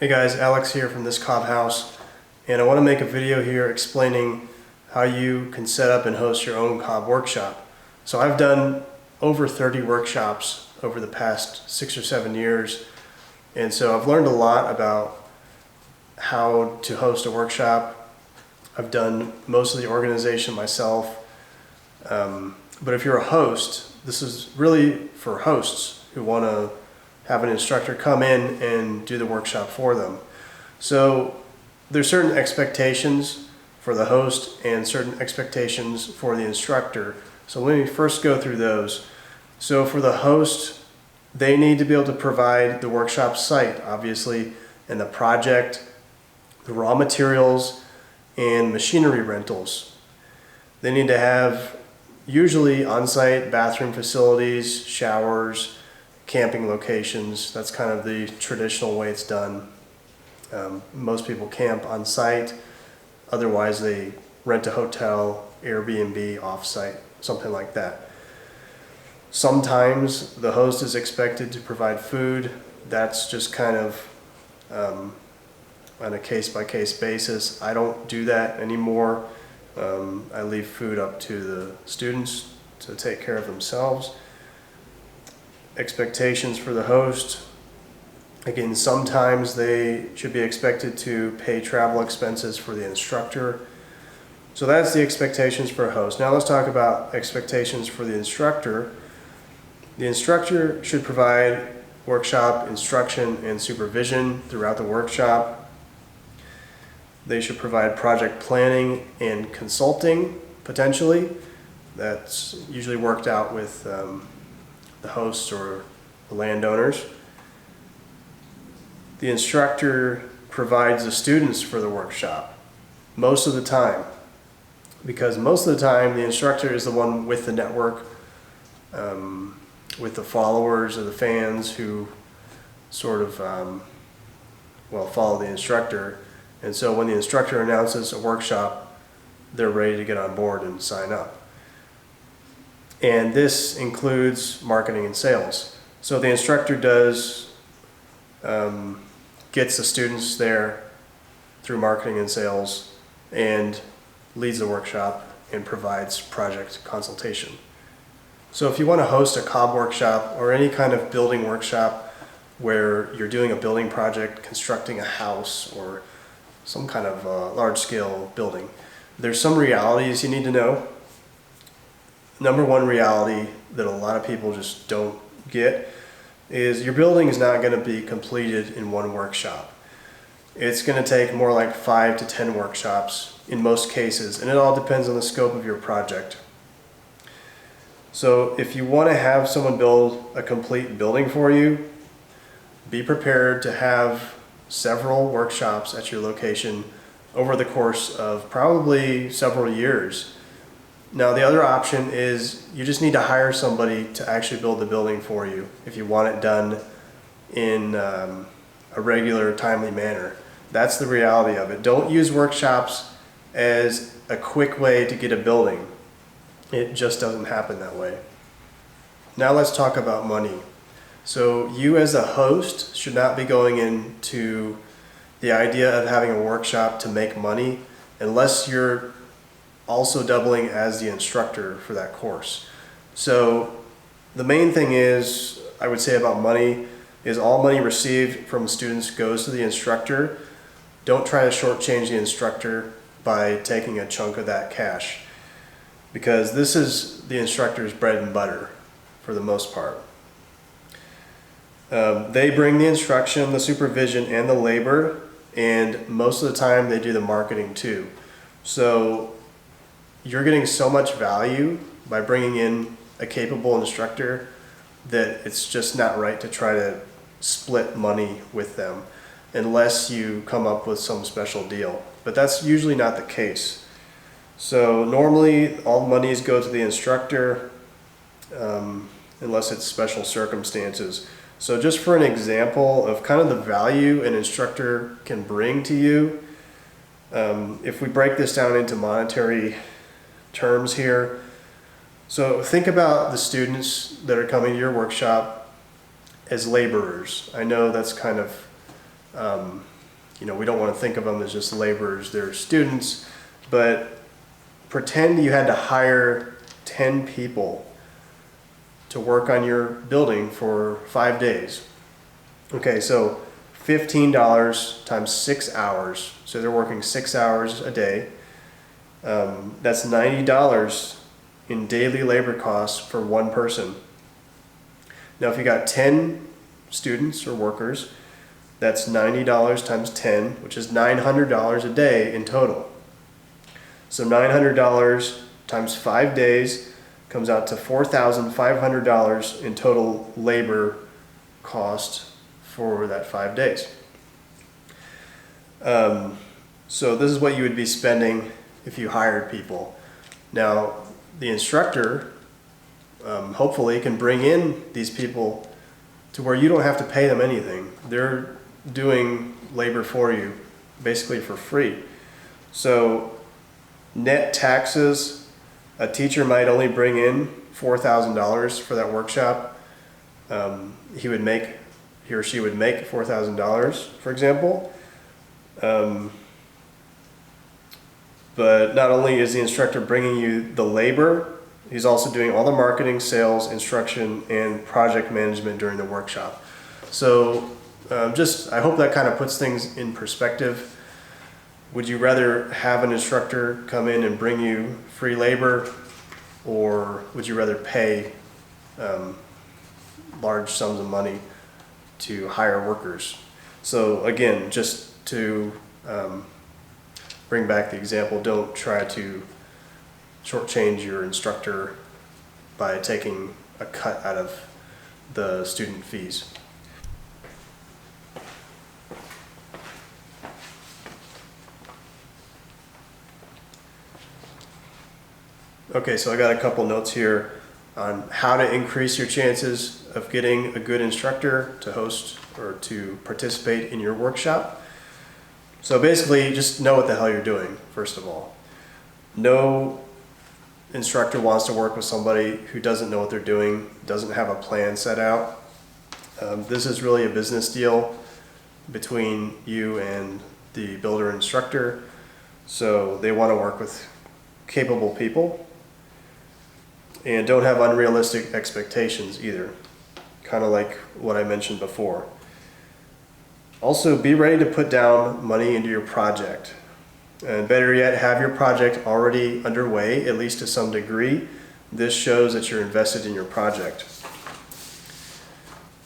Hey guys, Alex here from this Cobb House, and I want to make a video here explaining how you can set up and host your own Cobb workshop. So I've done over 30 workshops over the past 6 or 7 years, and so I've learned a lot about how to host a workshop. I've done most of the organization myself, but if you're a host, this is really for hosts who want to have an instructor come in and do the workshop for them. So there's certain expectations for the host and certain expectations for the instructor. So let me first go through those. So for the host, they need to be able to provide the workshop site, obviously, and the project, the raw materials, and machinery rentals. They need to have usually on-site bathroom facilities, showers, camping locations. That's kind of the traditional way it's done. Most people camp on site. Otherwise, they rent a hotel, Airbnb, off-site, something like that. Sometimes the host is expected to provide food. That's just kind of on a case-by-case basis. I don't do that anymore. I leave food up to the students to take care of themselves. Expectations for the host. Again, sometimes they should be expected to pay travel expenses for the instructor. So that's the expectations for a host. Now let's talk about expectations for the instructor. The instructor should provide workshop instruction and supervision throughout the workshop. They should provide project planning and consulting, potentially. That's usually worked out with the hosts or the landowners. The instructor provides the students for the workshop most of the time, because most of the time the instructor is the one with the network, with the followers or the fans who sort of follow the instructor. And so when the instructor announces a workshop, they're ready to get on board and sign up. And this includes marketing and sales. So the instructor gets the students there through marketing and sales and leads the workshop and provides project consultation. So if you want to host a Cobb workshop or any kind of building workshop where you're doing a building project, constructing a house or some kind of large-scale building, there's some realities you need to know. Number one reality that a lot of people just don't get is your building is not going to be completed in one workshop. It's going to take more like 5 to 10 workshops in most cases, and it all depends on the scope of your project. So if you want to have someone build a complete building for you, be prepared to have several workshops at your location over the course of probably several years. Now the other option is you just need to hire somebody to actually build the building for you if you want it done in a regular, timely manner. That's the reality of it. Don't use workshops as a quick way to get a building. It just doesn't happen that way. Now let's talk about money. So you as a host should not be going into the idea of having a workshop to make money unless you're also doubling as the instructor for that course. So the main thing is, I would say about money, is all money received from students goes to the instructor. Don't try to shortchange the instructor by taking a chunk of that cash, because this is the instructor's bread and butter for the most part. They bring the instruction, the supervision, and the labor, and most of the time they do the marketing too. So you're getting so much value by bringing in a capable instructor that it's just not right to try to split money with them unless you come up with some special deal. But that's usually not the case. So normally all monies go to the instructor unless it's special circumstances. So just for an example of kind of the value an instructor can bring to you, if we break this down into monetary terms here. So think about the students that are coming to your workshop as laborers. I know that's kind of We don't want to think of them as just laborers, they're students, but pretend you had to hire 10 people to work on your building for 5 days. Okay, so $15 times 6 hours, so they're working 6 hours a day. That's $90 in daily labor costs for one person. Now, if you got 10 students or workers, that's $90 times 10, which is $900 a day in total. So $900 times 5 days comes out to $4,500 in total labor cost for that 5 days. So this is what you would be spending if you hired people. Now, the instructor hopefully can bring in these people to where you don't have to pay them anything. They're doing labor for you basically for free. So net taxes, a teacher might only bring in $4,000 for that workshop. He or she would make $4,000, for example. But not only is the instructor bringing you the labor, he's also doing all the marketing, sales, instruction, and project management during the workshop. So I hope that kind of puts things in perspective. Would you rather have an instructor come in and bring you free labor, or would you rather pay large sums of money to hire workers? So again, just to bring back the example, don't try to shortchange your instructor by taking a cut out of the student fees. Okay, so I got a couple notes here on how to increase your chances of getting a good instructor to host or to participate in your workshop. So basically, just know what the hell you're doing, first of all. No instructor wants to work with somebody who doesn't know what they're doing, doesn't have a plan set out. This is really a business deal between you and the builder instructor. So they want to work with capable people. And don't have unrealistic expectations either, kind of like what I mentioned before. Also, be ready to put down money into your project. And better yet, have your project already underway, at least to some degree. This shows that you're invested in your project.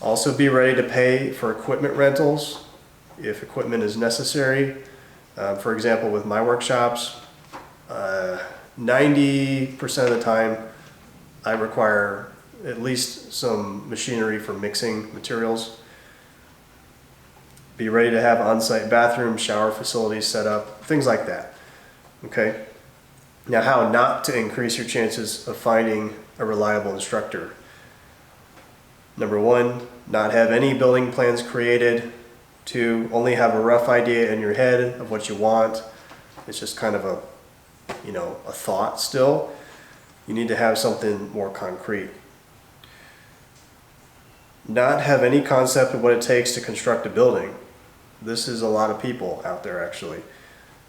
Also, be ready to pay for equipment rentals if equipment is necessary. For example, with my workshops, 90% of the time, I require at least some machinery for mixing materials. Be ready to have on-site bathrooms, shower facilities set up, things like that. Okay? Now, how not to increase your chances of finding a reliable instructor. Number one, not have any building plans created. Two, only have a rough idea in your head of what you want. It's just kind of a thought still. You need to have something more concrete. Not have any concept of what it takes to construct a building. This is a lot of people out there actually.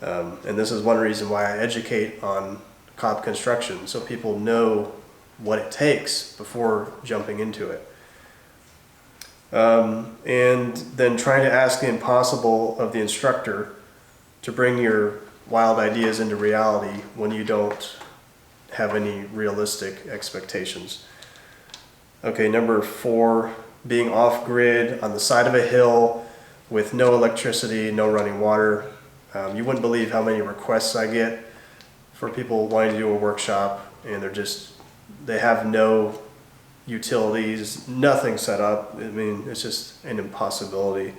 And this is one reason why I educate on cob construction, so people know what it takes before jumping into it. And then trying to ask the impossible of the instructor to bring your wild ideas into reality when you don't have any realistic expectations. Okay, number 4, being off-grid on the side of a hill with no electricity, no running water. You wouldn't believe how many requests I get for people wanting to do a workshop and they have no utilities, nothing set up. I mean, it's just an impossibility.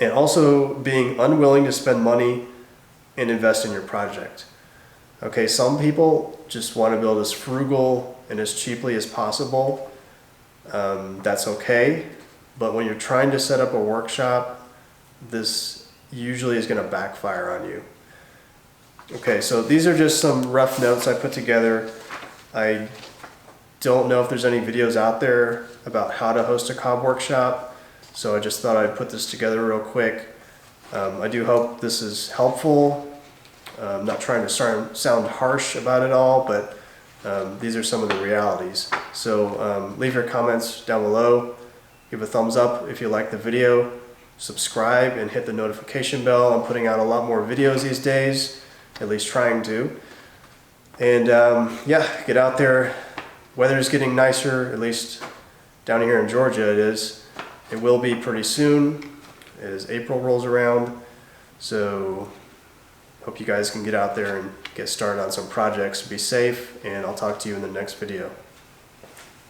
And also being unwilling to spend money and invest in your project. Okay, some people just want to build as frugal and as cheaply as possible. That's okay, but when you're trying to set up a workshop, this usually is going to backfire on you. Okay, so these are just some rough notes I put together. I don't know if there's any videos out there about how to host a cob workshop. So I just thought I'd put this together real quick. I do hope this is helpful. I'm not trying to sound harsh about it all, but these are some of the realities. So leave your comments down below. Give a thumbs up if you like the video. Subscribe and hit the notification bell. I'm putting out a lot more videos these days, at least trying to. And yeah, get out there. Weather's getting nicer, at least down here in Georgia it is. It will be pretty soon as April rolls around. So hope you guys can get out there and get started on some projects. Be safe, and I'll talk to you in the next video.